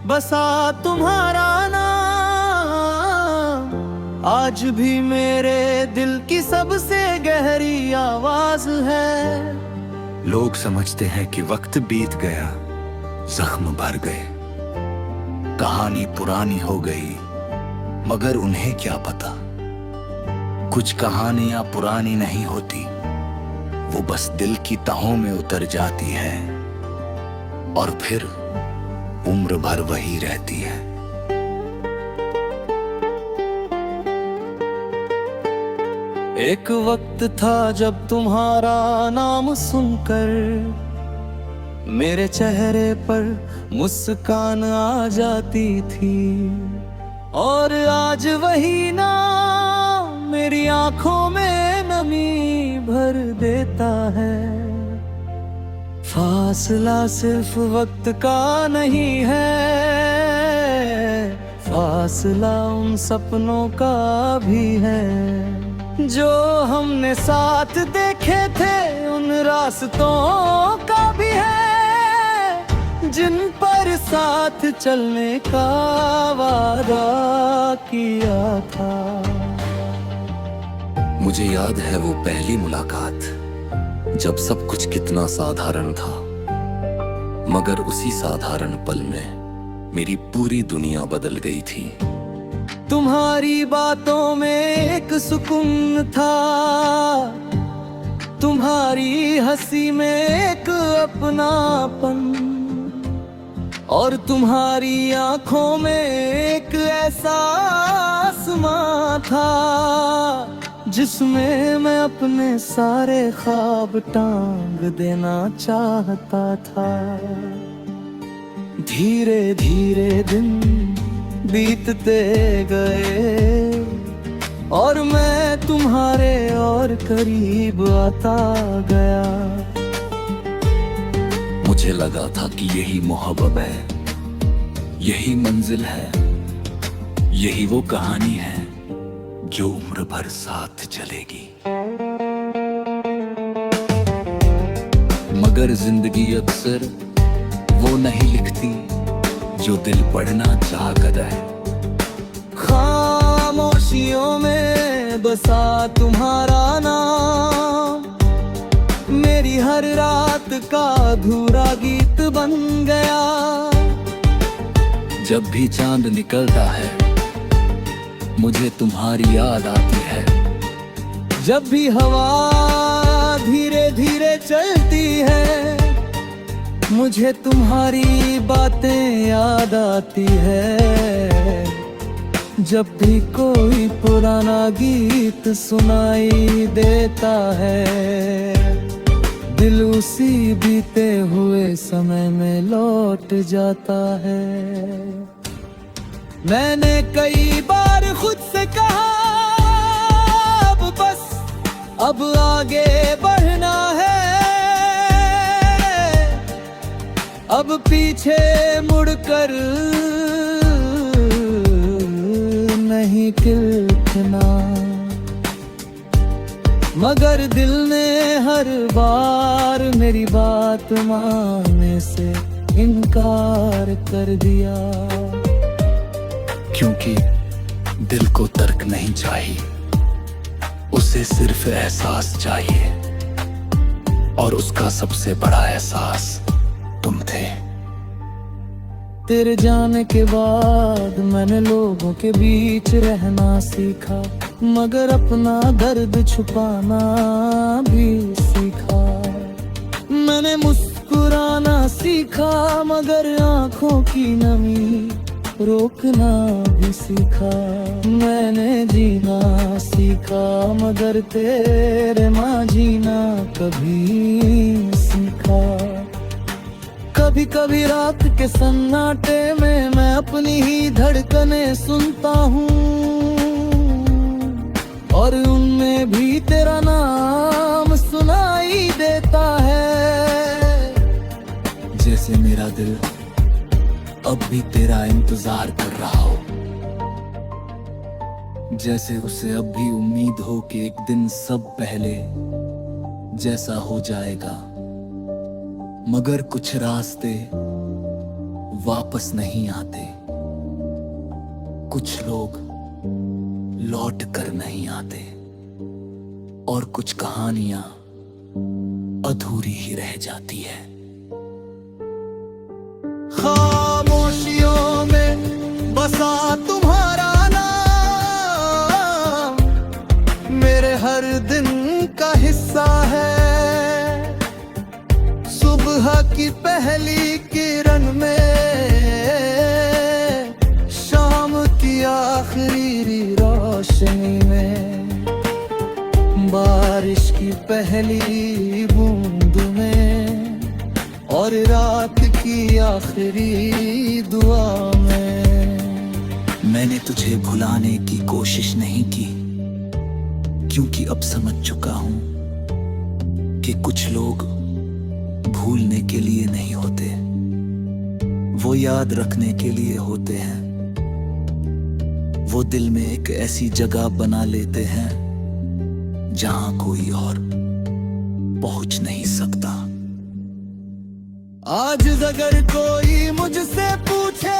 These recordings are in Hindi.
बसा तुम्हारा नाम आज भी मेरे दिल की सबसे गहरी आवाज है। लोग समझते हैं कि वक्त बीत गया, जख्म भर गए, कहानी पुरानी हो गई, मगर उन्हें क्या पता कुछ कहानियां पुरानी नहीं होती, वो बस दिल की तहों में उतर जाती है और फिर उम्र भर वही रहती है। एक वक्त था जब तुम्हारा नाम सुनकर मेरे चेहरे पर मुस्कान आ जाती थी, और आज वही नाम मेरी आंखों में नमी भर देता है। फासला सिर्फ वक्त का नहीं है, फासला उन सपनों का भी है जो हमने साथ देखे थे, उन रास्तों का भी है जिन पर साथ चलने का वादा किया था। मुझे याद है वो पहली मुलाकात, जब सब कुछ कितना साधारण था, मगर उसी साधारण पल में मेरी पूरी दुनिया बदल गई थी। तुम्हारी बातों में एक सुकून था, तुम्हारी हंसी में एक अपनापन, और तुम्हारी आंखों में एक ऐसा आसमां था जिसमें मैं अपने सारे ख्वाब टांग देना चाहता था। धीरे धीरे दिन बीतते गए और मैं तुम्हारे और करीब आता गया। मुझे लगा था कि यही मोहब्बत है, यही मंजिल है, यही वो कहानी है जो उम्र भर साथ चलेगी। मगर जिंदगी अक्सर वो नहीं लिखती जो दिल पढ़ना चाहता है। खामोशियों में बसा तुम्हारा नाम मेरी हर रात का अधूरा गीत बन गया। जब भी चांद निकलता है मुझे तुम्हारी याद आती है, जब भी हवा धीरे धीरे चलती है मुझे तुम्हारी बातें याद आती है। जब भी कोई पुराना गीत सुनाई देता है दिल उसी बीते हुए समय में लौट जाता है। मैंने कई बार खुद से कहा अब बस, अब आगे बढ़ना है, अब पीछे मुड़कर नहीं किलखना। मगर दिल ने हर बार मेरी बात मानने से इनकार कर दिया। क्योंकि दिल को तर्क नहीं चाहिए, उसे सिर्फ एहसास चाहिए, और उसका सबसे बड़ा एहसास तुम थे। तेरे जाने के बाद मैंने लोगों के बीच रहना सीखा, मगर अपना दर्द छुपाना भी सीखा। मैंने मुस्कुराना सीखा मगर आंखों की नमी रोकना भी सीखा। मैंने जीना सीखा मगर तेरे माँ जीना कभी सीखा। कभी कभी रात के सन्नाटे में मैं अपनी ही धड़कनें सुनता हूँ, और उनमें भी तेरा नाम सुनाई देता है। जैसे मेरा दिल अब भी तेरा इंतजार कर रहा हो, जैसे उसे अब भी उम्मीद हो कि एक दिन सब पहले जैसा हो जाएगा। मगर कुछ रास्ते वापस नहीं आते, कुछ लोग लौट कर नहीं आते, और कुछ कहानियां अधूरी ही रह जाती है। खामोशियों में बसा तुम्हारा नाम मेरे हर दिन का हिस्सा है। सुबह की पहली किरण में, शाम की आखिरी रोशनी में, बारिश की पहली बूंद में, और रात की आखिरी दुआ में। मैंने तुझे भुलाने की कोशिश नहीं की, क्योंकि अब समझ चुका हूं कि कुछ लोग भूलने के लिए नहीं होते, वो याद रखने के लिए होते हैं। वो दिल में एक ऐसी जगह बना लेते हैं जहां कोई और पहुंच नहीं सकता। आज अगर कोई मुझसे पूछे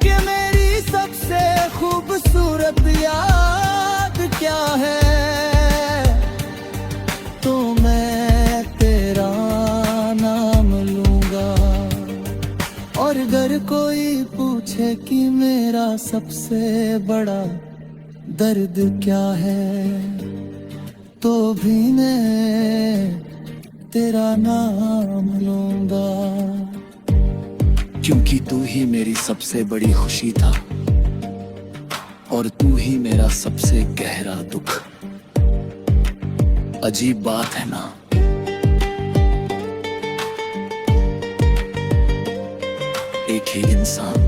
कि मेरी सबसे खूबसूरत याद क्या है, तो मैं तेरा नाम लूंगा। और अगर कोई पूछे कि मेरा सबसे बड़ा दर्द क्या है, तो भी मैं तेरा नाम लूंगा। क्योंकि तू ही मेरी सबसे बड़ी खुशी था, और तू ही मेरा सबसे गहरा दुख। अजीब बात है ना, एक ही इंसान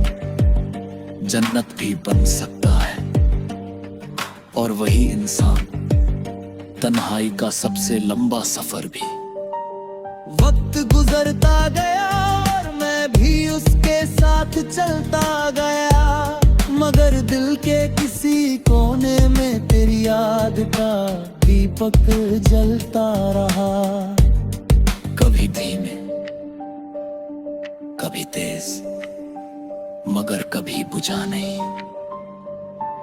जन्नत भी बन सकता है, और वही इंसान तन्हाई का सबसे लंबा सफर भी। वक्त गुजरता गया और मैं भी उसके साथ चलता गया, मगर दिल के किसी कोने में तेरी याद का दीपक जलता रहा। कभी धीमे, कभी तेज, मगर कभी बुझा नहीं।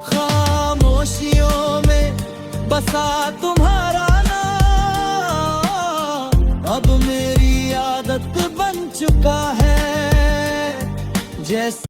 खामोशियों में बसा तुम्हारा नाम अब मेरी आदत बन चुका है। जैसे